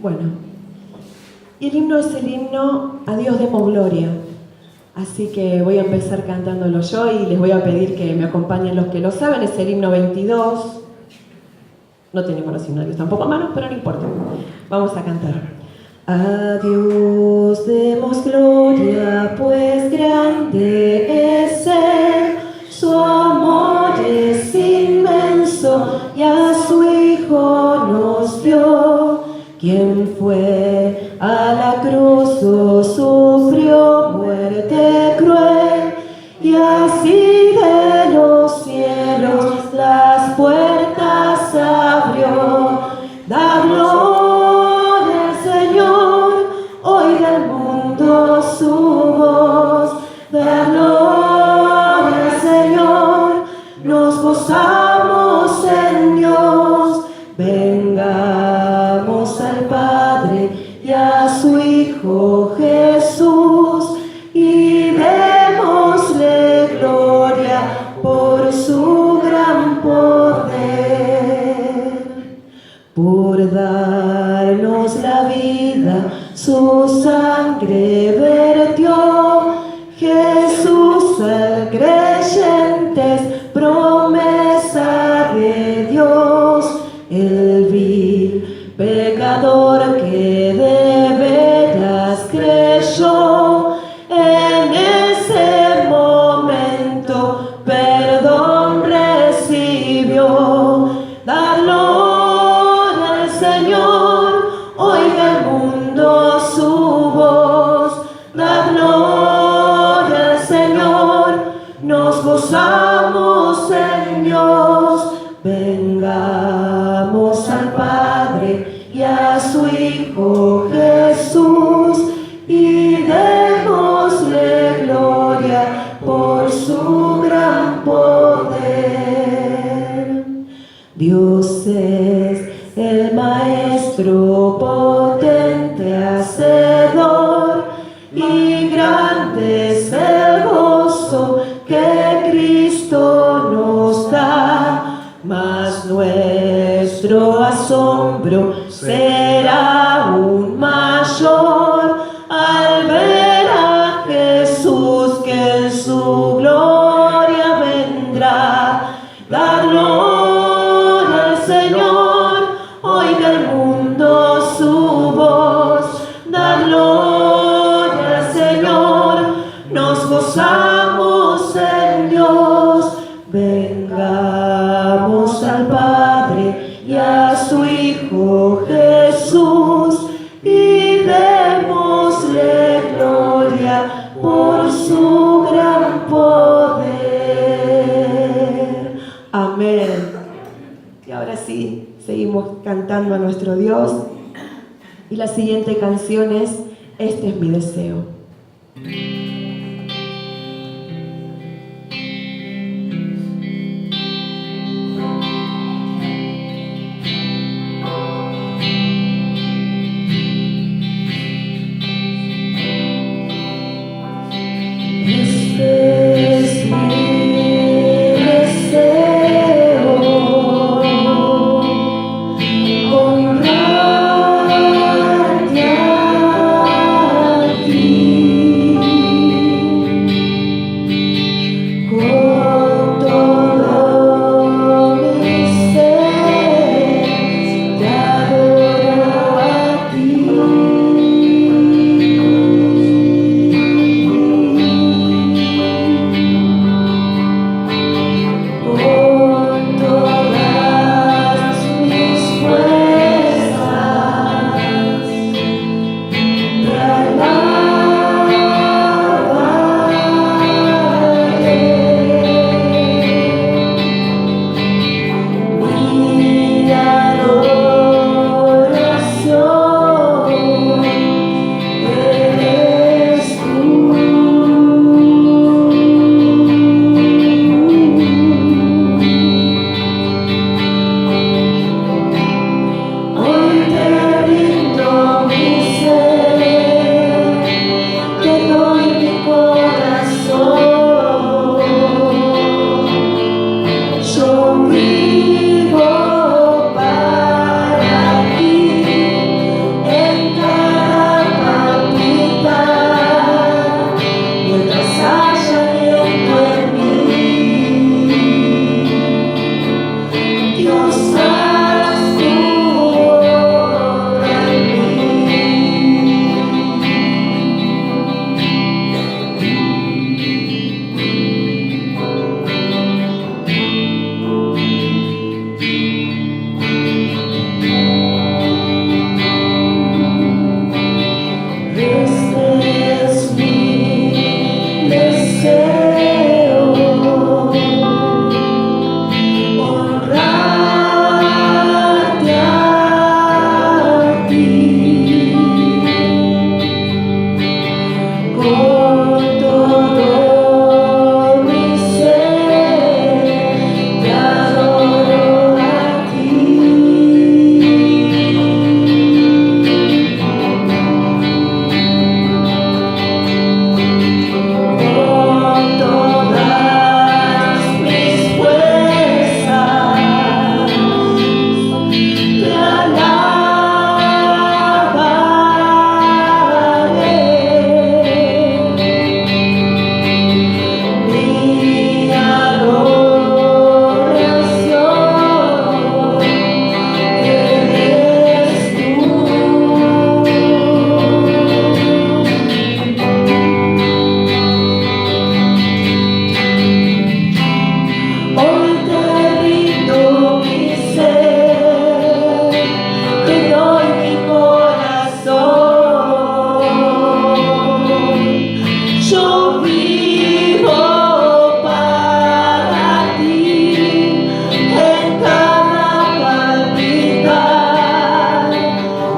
Bueno, y el himno es el himno A Dios demos gloria. Así que voy a empezar cantándolo yo y les voy a pedir que me acompañen los que lo saben. Es el himno 22. No tenemos los himnarios tampoco a mano, pero no importa. Vamos a cantar. A Dios demos gloria, pues grande es Él. Su amor es inmenso y a su Hijo nos dio. Quien fue a la cruz sufrió muerte cruel, y así de los cielos las puertas abrió. Da gloria al Señor, oiga el mundo su voz. Da gloria al Señor, nos gozamos en Dios. Vengamos al Padre y a su Hijo Jesús y démosle gloria por su gran poder. Por darnos la vida, su sangre vertió. Jesús al creyente es promesa de Dios. El vil pecador que de veras creyó, en ese momento perdón recibió. Da gloria al Señor, oiga el mundo su voz. Da gloria al Señor, nos gozamos en Dios. Vengamos al Padre y a su Hijo Jesús y démosle gloria por su gran poder. Dios es el Maestro potente, hacedor, y grande es el gozo que Cristo nos da. Mas nuestro asombro será aún mayor al ver a Jesús que en su gloria vendrá. Da gloria al Señor, oiga el mundo su voz. Da gloria al Señor, nos gozamos en Dios. Vengamos al Padre y a su Hijo Jesús y démosle gloria por su gran poder. Amén. Y ahora sí, seguimos cantando a nuestro Dios. Y la siguiente canción es Este es mi deseo. Honrarte a ti.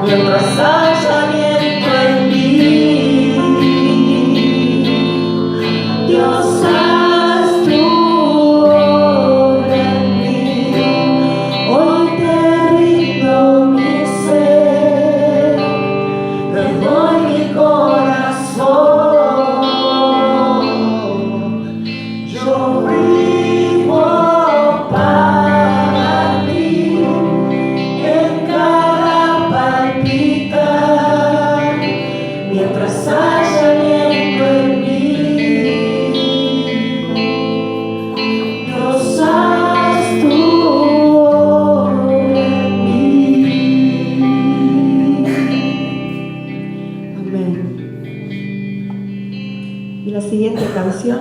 mientras haya aliento en mí. Dios, haz tu obra en mí. Hoy te rindo mi ser, te doy mi corazón. Yo vivo para ti, en cada palpitar, mientras haya aliento en mí. Dios, haz tu obra en mí. Amén. Y la siguiente canción,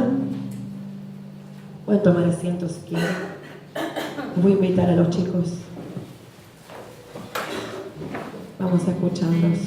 pueden tomar asiento si quieren. Voy a invitar a los chicos. Vamos a escucharlos.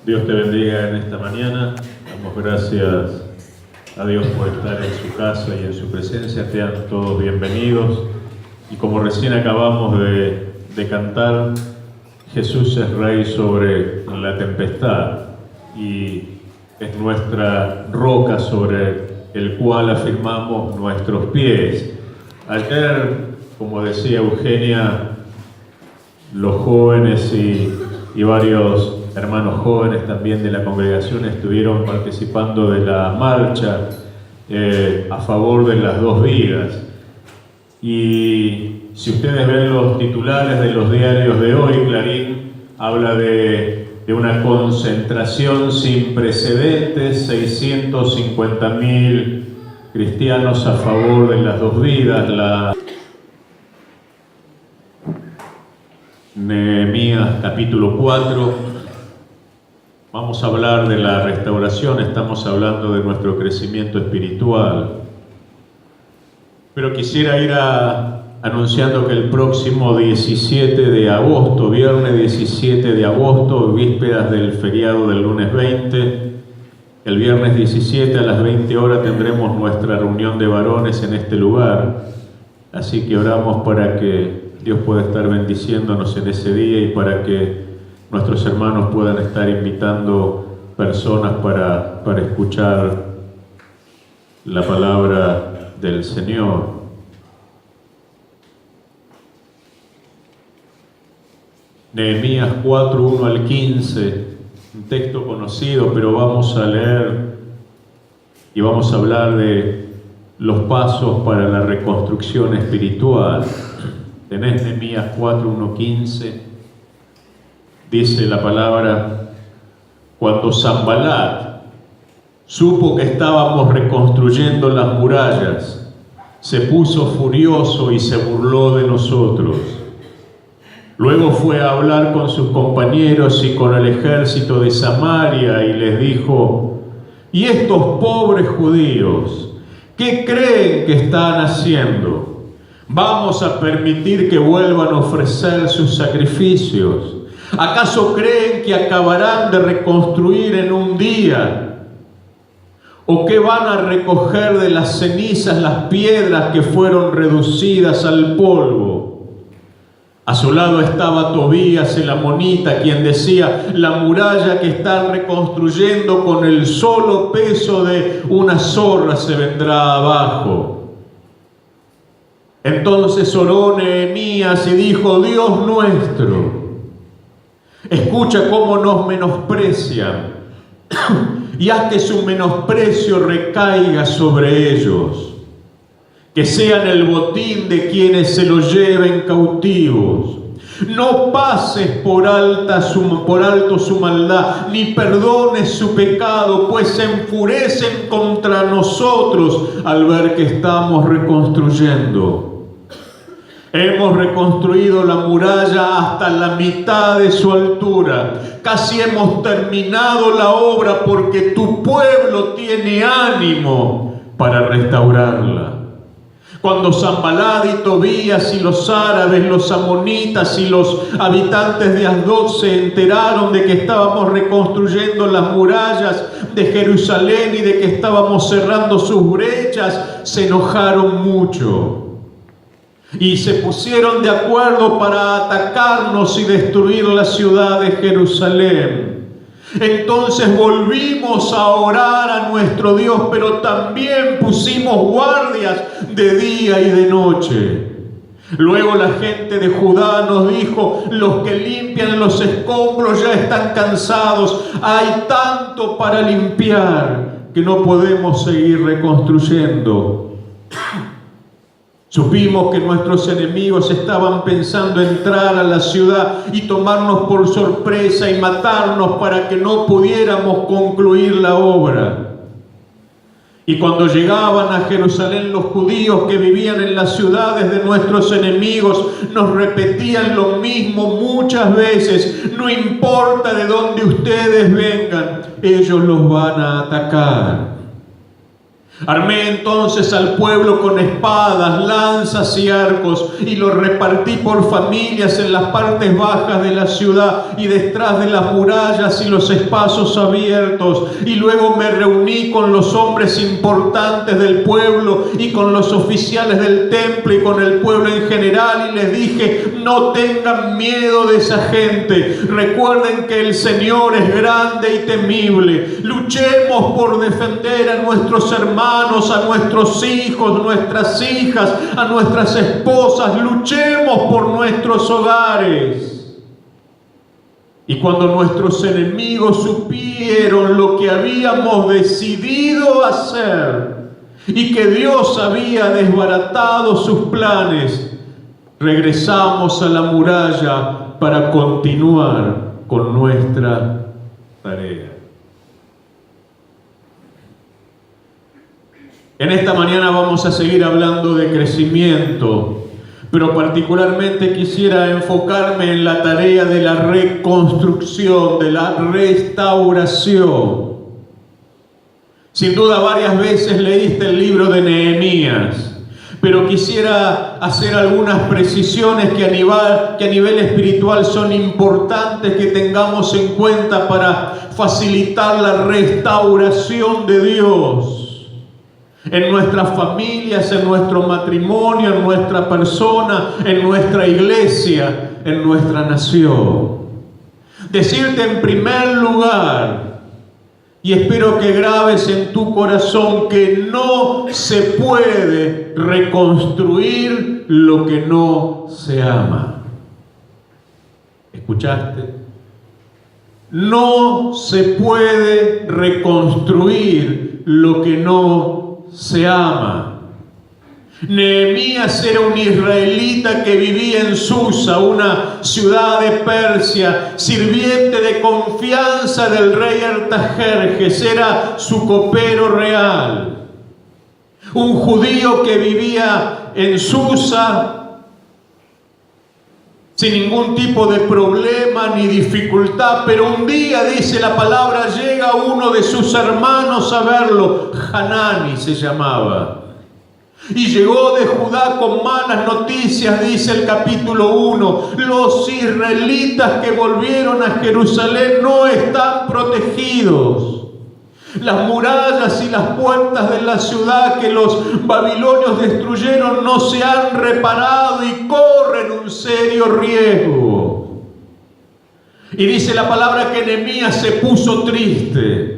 Dios te bendiga en esta mañana. Damos gracias a Dios por estar en su casa y en su presencia. Sean todos bienvenidos. Y como recién acabamos de cantar, Jesús es Rey sobre la tempestad y es nuestra roca sobre el cual afirmamos nuestros pies. Ayer, como decía Eugenia, los jóvenes y varios hermanos jóvenes también de la congregación estuvieron participando de la marcha a favor de las dos vidas. Y si ustedes ven los titulares de los diarios de hoy, Clarín habla de una concentración sin precedentes, 650.000 cristianos a favor de las dos vidas. Nehemías capítulo 4. Vamos a hablar de la restauración, estamos hablando de nuestro crecimiento espiritual. Pero quisiera ir anunciando que el próximo 17 de agosto, viernes 17 de agosto, vísperas del feriado del lunes 20, el viernes 17 a las 20 horas tendremos nuestra reunión de varones en este lugar. Así que oramos para que Dios pueda estar bendiciéndonos en ese día y para que nuestros hermanos puedan estar invitando personas para escuchar la palabra del Señor. Nehemías 4, 1 al 15, un texto conocido, pero vamos a leer y vamos a hablar de los pasos para la reconstrucción espiritual. Tenés Nehemías 4, 1, 15. Dice la palabra: cuando Sanbalat supo que estábamos reconstruyendo las murallas, se puso furioso y se burló de nosotros. Luego fue a hablar con sus compañeros y con el ejército de Samaria y les dijo: ¿y estos pobres judíos qué creen que están haciendo? ¿Vamos a permitir que vuelvan a ofrecer sus sacrificios? ¿Acaso creen que acabarán de reconstruir en un día? ¿O que van a recoger de las cenizas las piedras que fueron reducidas al polvo? A su lado estaba Tobías el amonita, quien decía: la muralla que están reconstruyendo con el solo peso de una zorra se vendrá abajo. Entonces oró Nehemías y dijo: Dios nuestro, escucha cómo nos menosprecian y haz que su menosprecio recaiga sobre ellos, que sean el botín de quienes se los lleven cautivos. No pases por alto su maldad, ni perdones su pecado, pues se enfurecen contra nosotros al ver que estamos reconstruyendo. Hemos reconstruido la muralla hasta la mitad de su altura. Casi hemos terminado la obra porque tu pueblo tiene ánimo para restaurarla. Cuando Sanbalat y Tobías y los árabes, los amonitas y los habitantes de Asdod se enteraron de que estábamos reconstruyendo las murallas de Jerusalén y de que estábamos cerrando sus brechas, se enojaron mucho. Y se pusieron de acuerdo para atacarnos y destruir la ciudad de Jerusalén. Entonces volvimos a orar a nuestro Dios, pero también pusimos guardias de día y de noche. Luego la gente de Judá nos dijo: los que limpian los escombros ya están cansados. Hay tanto para limpiar que no podemos seguir reconstruyendo. Supimos que nuestros enemigos estaban pensando entrar a la ciudad y tomarnos por sorpresa y matarnos para que no pudiéramos concluir la obra. Y cuando llegaban a Jerusalén los judíos que vivían en las ciudades de nuestros enemigos, nos repetían lo mismo muchas veces: no importa de dónde ustedes vengan, ellos los van a atacar. Armé entonces al pueblo con espadas, lanzas y arcos, y los repartí por familias en las partes bajas de la ciudad y detrás de las murallas y los espacios abiertos. Y luego me reuní con los hombres importantes del pueblo y con los oficiales del templo y con el pueblo en general, y les dije: no tengan miedo de esa gente. Recuerden que el Señor es grande y temible. Luchemos por defender a nuestros hermanos, a nuestros hijos, nuestras hijas, a nuestras esposas. Luchemos por nuestros hogares. Y cuando nuestros enemigos supieron lo que habíamos decidido hacer y que Dios había desbaratado sus planes, regresamos a la muralla para continuar con nuestra tarea. En esta mañana vamos a seguir hablando de crecimiento, pero particularmente quisiera enfocarme en la tarea de la reconstrucción, de la restauración. Sin duda varias veces leíste el libro de Nehemías, pero quisiera hacer algunas precisiones que a nivel espiritual son importantes que tengamos en cuenta para facilitar la restauración de Dios en nuestras familias, en nuestro matrimonio, en nuestra persona, en nuestra iglesia, en nuestra nación. Decirte en primer lugar, y espero que grabes en tu corazón, que no se puede reconstruir lo que no se ama. ¿Escuchaste? No se puede reconstruir lo que no se ama. Nehemías era un israelita que vivía en Susa, una ciudad de Persia, sirviente de confianza del rey Artajerjes, era su copero real. Un judío que vivía en Susa sin ningún tipo de problema ni dificultad, pero un día, dice la palabra, llega uno de sus hermanos a verlo. Hanani se llamaba, y llegó de Judá con malas noticias. Dice el capítulo 1: los israelitas que volvieron a Jerusalén no están protegidos. Las murallas y las puertas de la ciudad que los babilonios destruyeron no se han reparado y corren un serio riesgo. Y dice la palabra que Nehemías se puso triste.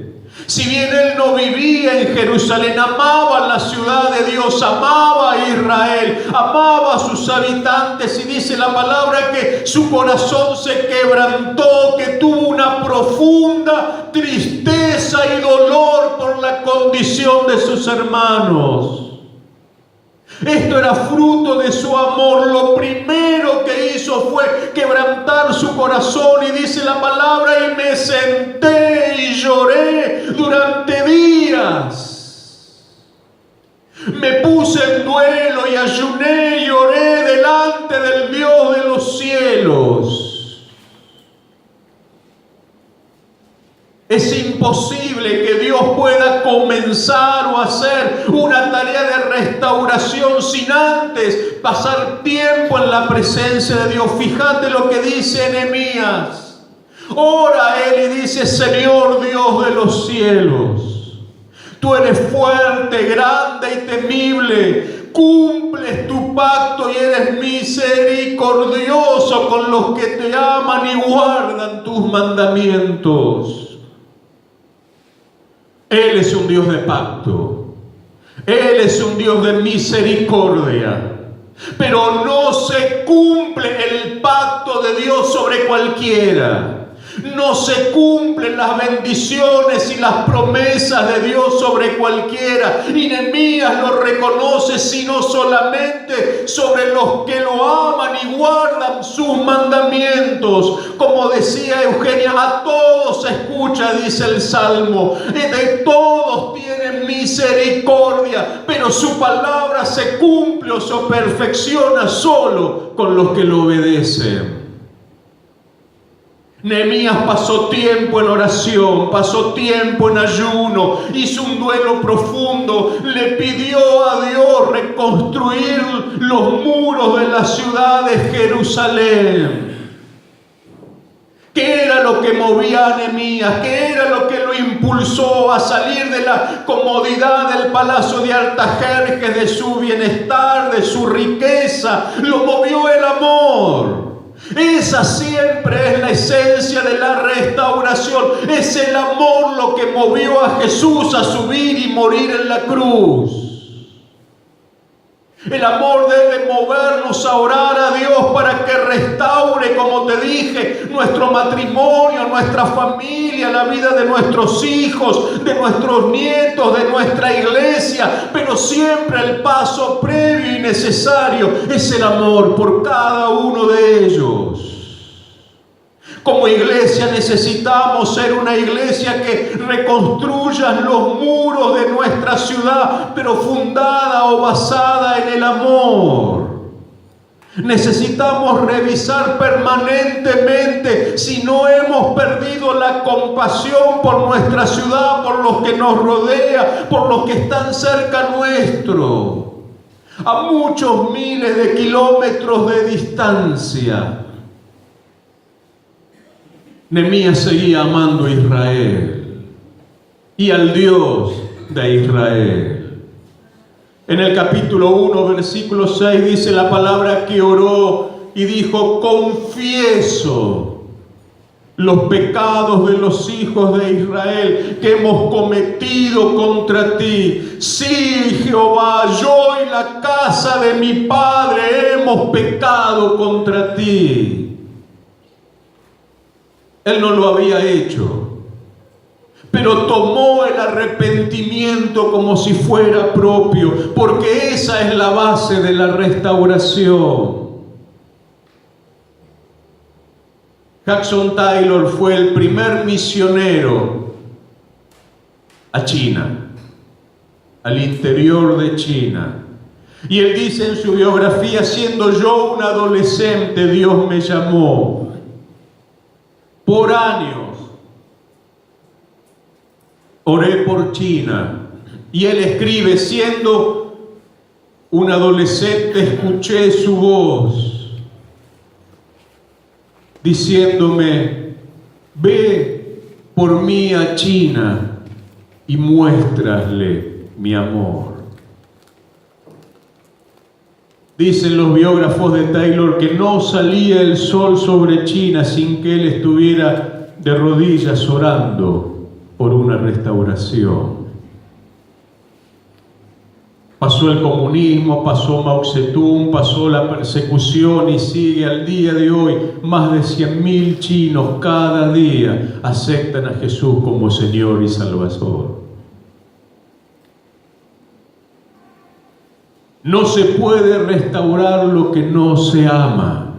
Si bien él no vivía en Jerusalén, amaba la ciudad de Dios, amaba a Israel, amaba a sus habitantes, y dice la palabra que su corazón se quebrantó, que tuvo una profunda tristeza y dolor por la condición de sus hermanos. Esto era fruto de su amor. Lo primero que hizo fue quebrantar su corazón, y dice la palabra: y me senté y lloré durante días. Me puse en duelo y ayuné y lloré delante del Dios de los cielos. Es imposible que Dios pueda comenzar o hacer una tarea de restauración sin antes pasar tiempo en la presencia de Dios. Fíjate lo que dice Nehemías. Ora él y dice: Señor Dios de los cielos, tú eres fuerte, grande y temible. Cumples tu pacto y eres misericordioso con los que te aman y guardan tus mandamientos. Él es un Dios de pacto. Él es un Dios de misericordia. Pero no se cumple el pacto de Dios sobre cualquiera. No se cumplen las bendiciones y las promesas de Dios sobre cualquiera. Y Nehemías lo reconoce, sino solamente sobre los que lo aman y guardan sus mandamientos. Como decía Eugenia, a todos escucha, dice el Salmo. De todos tienen misericordia, pero su palabra se cumple o se perfecciona solo con los que lo obedecen. Nehemías pasó tiempo en oración, pasó tiempo en ayuno, hizo un duelo profundo, le pidió a Dios reconstruir los muros de la ciudad de Jerusalén. ¿Qué era lo que movía a Nehemías? ¿Qué era lo que lo impulsó a salir de la comodidad del palacio de Artajerjes, de su bienestar, de su riqueza? Lo movió el amor. Esa siempre es la esencia de la restauración. Es el amor lo que movió a Jesús a subir y morir en la cruz. El amor debe movernos a orar a Dios para que restaure, como te dije, nuestro matrimonio, nuestra familia, la vida de nuestros hijos, de nuestros nietos, de nuestra iglesia. Pero siempre el paso previo y necesario es el amor por cada uno de ellos. Como iglesia necesitamos ser una iglesia que reconstruya los muros de nuestra ciudad, pero fundada o basada en el amor. Necesitamos revisar permanentemente si no hemos perdido la compasión por nuestra ciudad, por los que nos rodea, por los que están cerca nuestro, a muchos miles de kilómetros de distancia. Nehemías seguía amando a Israel y al Dios de Israel. En el capítulo 1, versículo 6 dice la palabra que oró y dijo: confieso los pecados de los hijos de Israel que hemos cometido contra ti. Sí, Jehová, yo y la casa de mi padre hemos pecado contra ti. Él no lo había hecho, pero tomó el arrepentimiento como si fuera propio, porque esa es la base de la restauración. Hudson Taylor fue el primer misionero a China, al interior de China. Y él dice en su biografía: siendo yo un adolescente, Dios me llamó. Por años oré por China. Y él escribe: siendo un adolescente, escuché su voz diciéndome: ve por mí a China y muéstrale mi amor. Dicen los biógrafos de Taylor que no salía el sol sobre China sin que él estuviera de rodillas orando por una restauración. Pasó el comunismo, pasó Mao Zedong, pasó la persecución y sigue al día de hoy. Más de 100.000 chinos cada día aceptan a Jesús como Señor y Salvador. No se puede restaurar lo que no se ama.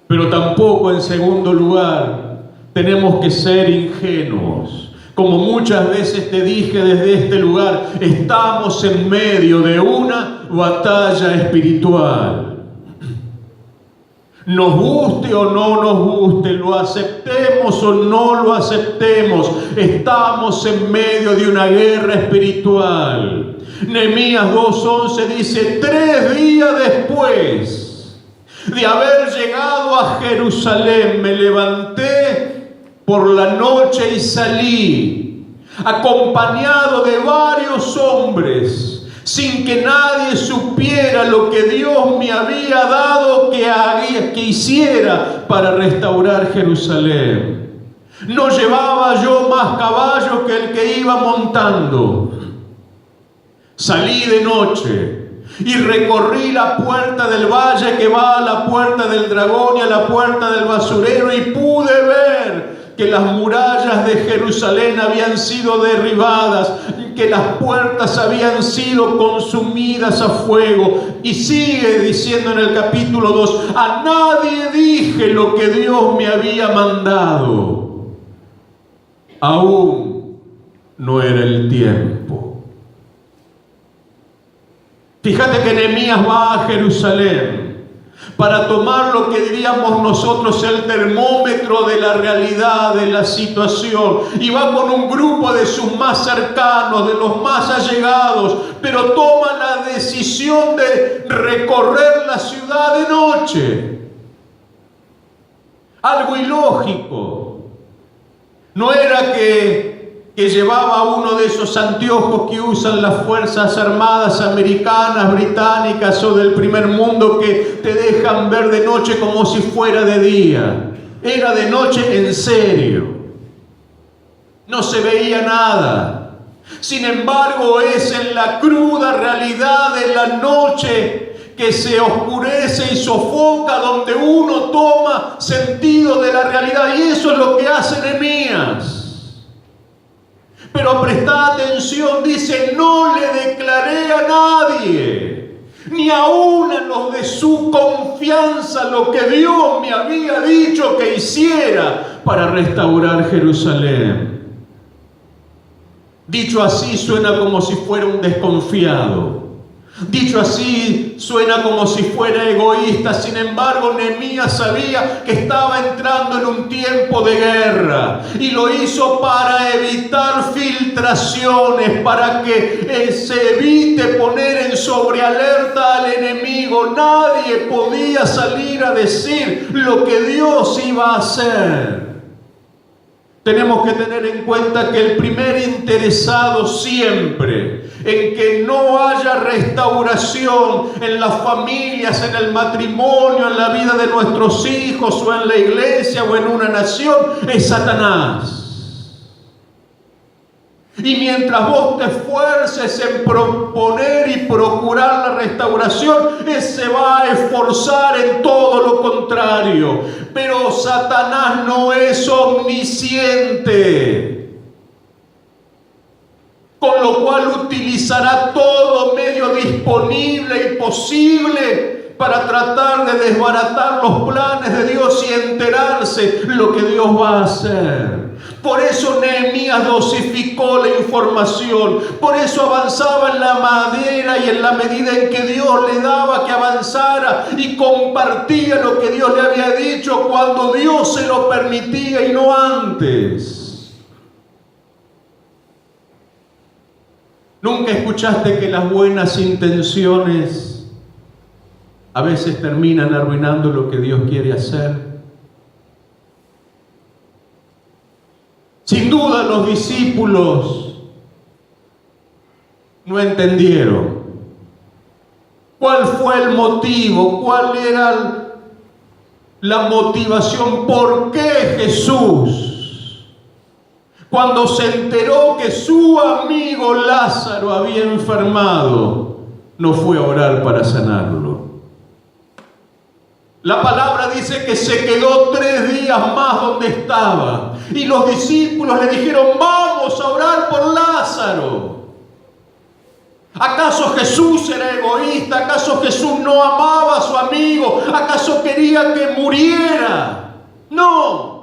Pero tampoco, en segundo lugar, tenemos que ser ingenuos. Como muchas veces te dije desde este lugar, estamos en medio de una batalla espiritual. Nos guste o no nos guste, lo aceptemos o no lo aceptemos, estamos en medio de una guerra espiritual. Nehemías 2:11 dice: 3 días después de haber llegado a Jerusalén, me levanté por la noche y salí, acompañado de varios hombres, sin que nadie supiera lo que Dios me había dado que hiciera para restaurar Jerusalén. No llevaba yo más caballo que el que iba montando. Salí de noche y recorrí la puerta del valle que va a la puerta del dragón y a la puerta del basurero, y pude ver que las murallas de Jerusalén habían sido derribadas, que las puertas habían sido consumidas a fuego. Y sigue diciendo en el capítulo 2: a nadie dije lo que Dios me había mandado. Aún no era el tiempo. Fíjate que Nehemías va a Jerusalén. para tomar lo que diríamos nosotros el termómetro de la realidad de la situación. Y va con un grupo de sus más cercanos, de los más allegados, pero toma la decisión de recorrer la ciudad de noche. Algo ilógico. No era que llevaba uno de esos anteojos que usan las Fuerzas Armadas americanas, británicas o del primer mundo, que te dejan ver de noche como si fuera de día. Era de noche en serio. No se veía nada. Sin embargo, es en la cruda realidad de la noche que se oscurece y sofoca, donde uno toma sentido de la realidad. Y eso es lo que hace Nehemías. Pero presta atención, dice: no le declaré a nadie, ni aún a los de su confianza, lo que Dios me había dicho que hiciera para restaurar Jerusalén. Dicho así, suena como si fuera un desconfiado. Dicho así, suena como si fuera egoísta. Sin embargo, Nehemías sabía que estaba entrando en un tiempo de guerra, y lo hizo para evitar filtraciones, para que se evite poner en sobrealerta al enemigo. Nadie podía salir a decir lo que Dios iba a hacer. Tenemos que tener en cuenta que el primer interesado siempre en que no haya restauración en las familias, en el matrimonio, en la vida de nuestros hijos, o en la iglesia, o en una nación, es Satanás. Y mientras vos te esfuerces en proponer y procurar la restauración, él se va a esforzar en todo lo contrario. Pero Satanás no es omnisciente, con lo cual utilizará todo medio disponible y posible para tratar de desbaratar los planes de Dios y enterarse lo que Dios va a hacer. Por eso Nehemías dosificó la información, por eso avanzaba en la manera y en la medida en que Dios le daba que avanzara, y compartía lo que Dios le había dicho cuando Dios se lo permitía y no antes. ¿Nunca escuchaste que las buenas intenciones a veces terminan arruinando lo que Dios quiere hacer? Sin duda los discípulos no entendieron cuál fue el motivo, cuál era la motivación, por qué Jesús, cuando se enteró que su amigo Lázaro había enfermado, no fue a orar para sanarlo. La palabra dice que se quedó 3 días más donde estaba. Y los discípulos le dijeron: vamos a orar por Lázaro. ¿Acaso Jesús era egoísta? ¿Acaso Jesús no amaba a su amigo? ¿Acaso quería que muriera? No.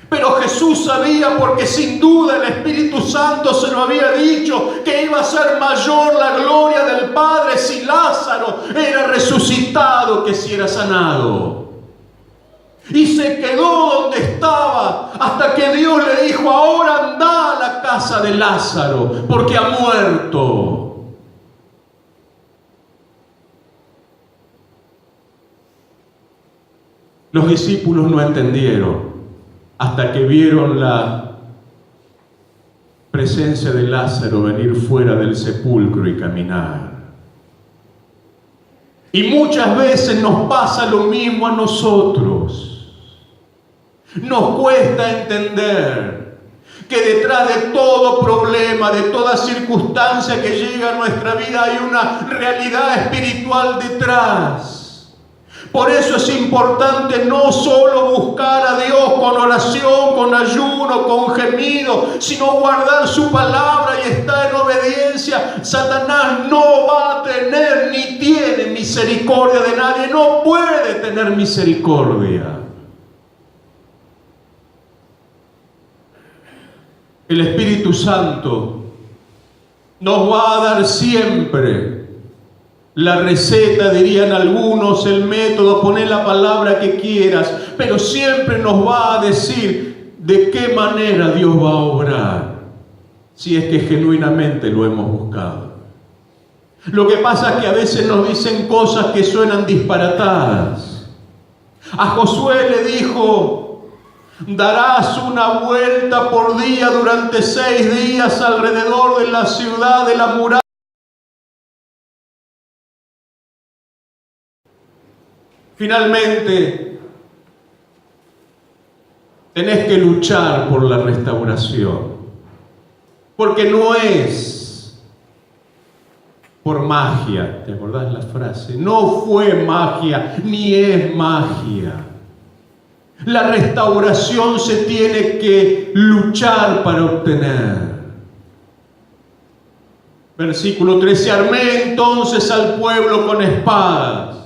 Pero Jesús sabía, porque sin duda el Espíritu Santo se lo había dicho, que iba a ser mayor la gloria del Padre si Lázaro era resucitado que si era sanado. Y se quedó donde estaba hasta que Dios le dijo: ahora anda a la casa de Lázaro, porque ha muerto. Los discípulos no entendieron hasta que vieron la presencia de Lázaro venir fuera del sepulcro y caminar. Y muchas veces nos pasa lo mismo a nosotros. Nos cuesta entender que detrás de todo problema, de toda circunstancia que llega a nuestra vida, hay una realidad espiritual detrás. Por eso es importante no solo buscar a Dios con oración, con ayuno, con gemido, sino guardar su palabra y estar en obediencia. Satanás no va a tener ni tiene misericordia de nadie, no puede tener misericordia. El Espíritu Santo nos va a dar siempre la receta, dirían algunos, el método, poné la palabra que quieras, pero siempre nos va a decir de qué manera Dios va a obrar, si es que genuinamente lo hemos buscado. Lo que pasa es que a veces nos dicen cosas que suenan disparatadas. A Josué le dijo: darás una vuelta por día durante 6 días alrededor de la ciudad, de la muralla. Finalmente, tenés que luchar por la restauración, porque no es por magia. ¿Te acordás la frase? No fue magia, ni es magia. La restauración se tiene que luchar para obtener. Versículo 13: armé entonces al pueblo con espadas,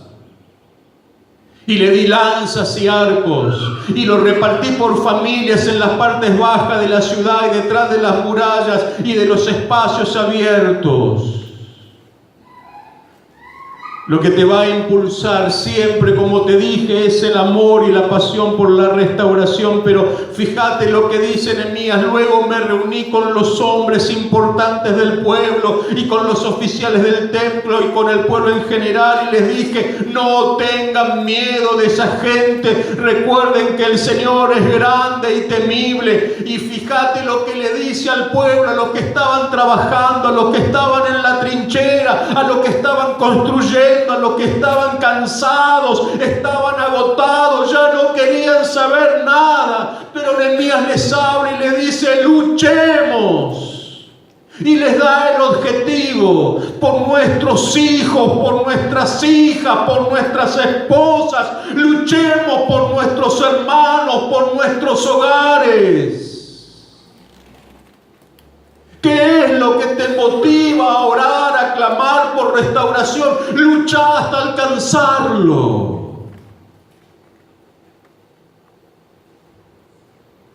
y le di lanzas y arcos, y los repartí por familias en las partes bajas de la ciudad y detrás de las murallas y de los espacios abiertos. Lo que te va a impulsar siempre, como te dije, es el amor y la pasión por la restauración. Pero fíjate lo que dice Nehemías: luego me reuní con los hombres importantes del pueblo y con los oficiales del templo y con el pueblo en general, y les dije: no tengan miedo de esa gente, recuerden que el Señor es grande y temible. Y fíjate lo que le dice al pueblo, a los que estaban trabajando, a los que estaban en la trinchera, a los que estaban construyendo, a los que estaban cansados, estaban agotados, ya no querían saber nada. Pero Nehemías les habla y les dice: luchemos. Y les da el objetivo: por nuestros hijos, por nuestras hijas, por nuestras esposas. Luchemos por nuestros hermanos, por nuestros hogares. ¿Qué es lo que te motiva a orar, a clamar por restauración? Lucha hasta alcanzarlo.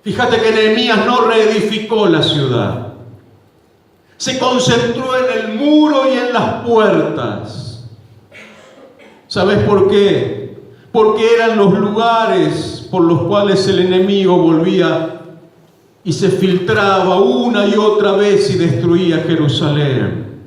Fíjate que Nehemías no reedificó la ciudad. Se concentró en el muro y en las puertas. ¿Sabes por qué? Porque eran los lugares por los cuales el enemigo volvía y se filtraba una y otra vez y destruía Jerusalén.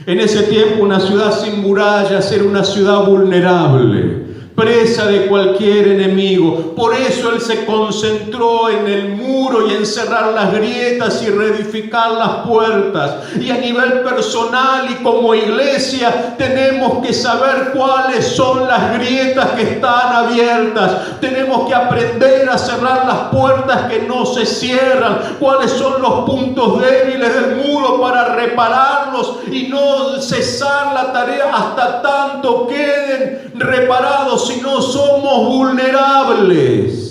En ese tiempo una ciudad sin murallas era una ciudad vulnerable, presa de cualquier enemigo. Por eso él se concentró en el muro y en cerrar las grietas y reedificar las puertas. Y a nivel personal y como iglesia tenemos que saber cuáles son las grietas que están abiertas. Tenemos que aprender a cerrar las puertas que no se cierran. Cuáles son los puntos débiles del muro para repararlos y no cesar la tarea hasta tanto queden reparados. Si no, somos vulnerables.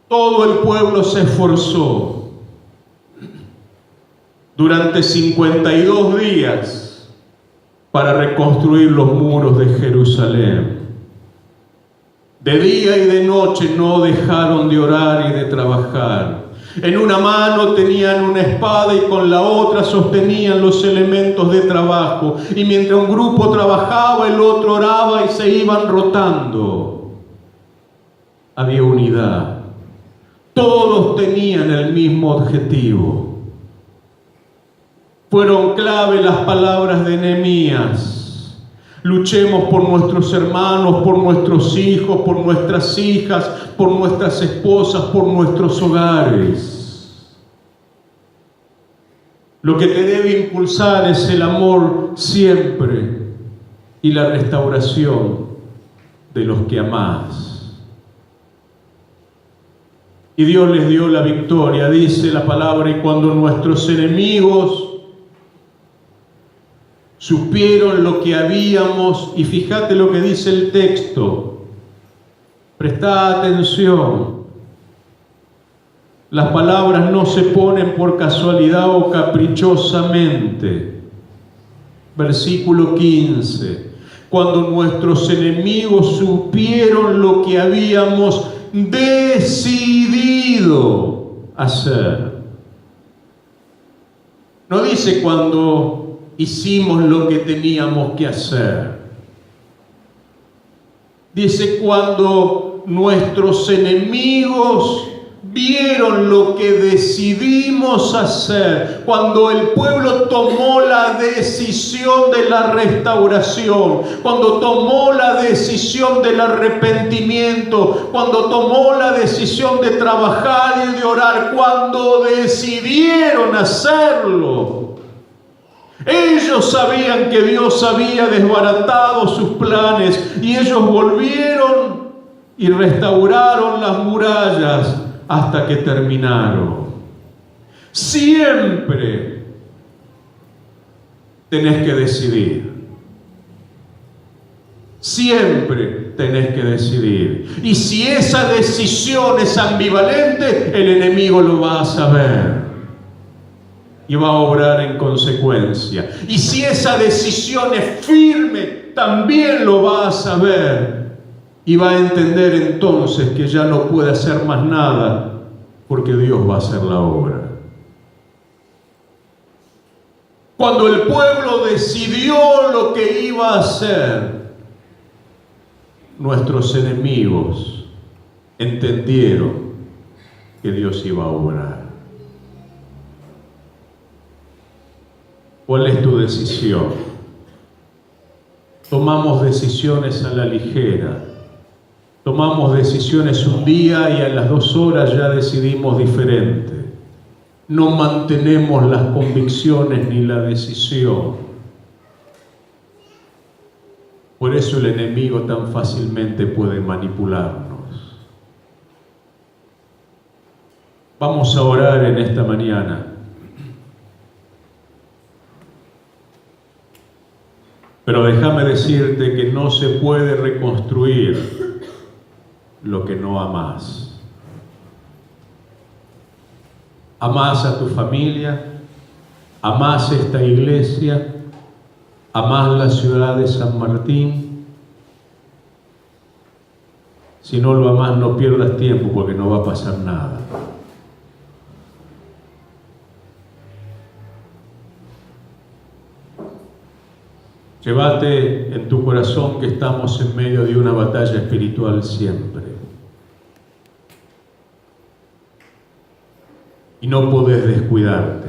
Todo el pueblo se esforzó durante 52 días para reconstruir los muros de Jerusalén. De día y de noche no dejaron de orar y de trabajar. En una mano tenían una espada y con la otra sostenían los elementos de trabajo. Y mientras un grupo trabajaba, el otro oraba y se iban rotando. Había unidad. Todos tenían el mismo objetivo. Fueron clave las palabras de Nehemías. Luchemos por nuestros hermanos, por nuestros hijos, por nuestras hijas, por nuestras esposas, por nuestros hogares. Lo que te debe impulsar es el amor siempre y la restauración de los que amás. Y Dios les dio la victoria, dice la palabra: y cuando nuestros enemigos supieron lo que habíamos, y fíjate lo que dice el texto, presta atención, las palabras no se ponen por casualidad o caprichosamente. Versículo 15: cuando nuestros enemigos supieron lo que habíamos decidido hacer. No dice cuando hicimos lo que teníamos que hacer. Dice cuando nuestros enemigos vieron lo que decidimos hacer, cuando el pueblo tomó la decisión de la restauración, cuando tomó la decisión del arrepentimiento, cuando tomó la decisión de trabajar y de orar, cuando decidieron hacerlo. Ellos sabían que Dios había desbaratado sus planes y ellos volvieron y restauraron las murallas hasta que terminaron. Siempre tenés que decidir. Siempre tenés que decidir. Y si esa decisión es ambivalente, el enemigo lo va a saber y va a obrar en consecuencia. Y si esa decisión es firme, también lo va a saber y va a entender entonces que ya no puede hacer más nada porque Dios va a hacer la obra. Cuando el pueblo decidió lo que iba a hacer, nuestros enemigos entendieron que Dios iba a obrar. ¿Cuál es tu decisión? Tomamos decisiones a la ligera. Tomamos decisiones un día y a las 2 horas ya decidimos diferente. No mantenemos las convicciones ni la decisión. Por eso el enemigo tan fácilmente puede manipularnos. Vamos a orar en esta mañana. Pero déjame decirte que no se puede reconstruir lo que no amás. Amás a tu familia, amás esta iglesia, amás la ciudad de San Martín. Si no lo amás, no pierdas tiempo porque no va a pasar nada. Llévate en tu corazón que estamos en medio de una batalla espiritual siempre. Y no podés descuidarte.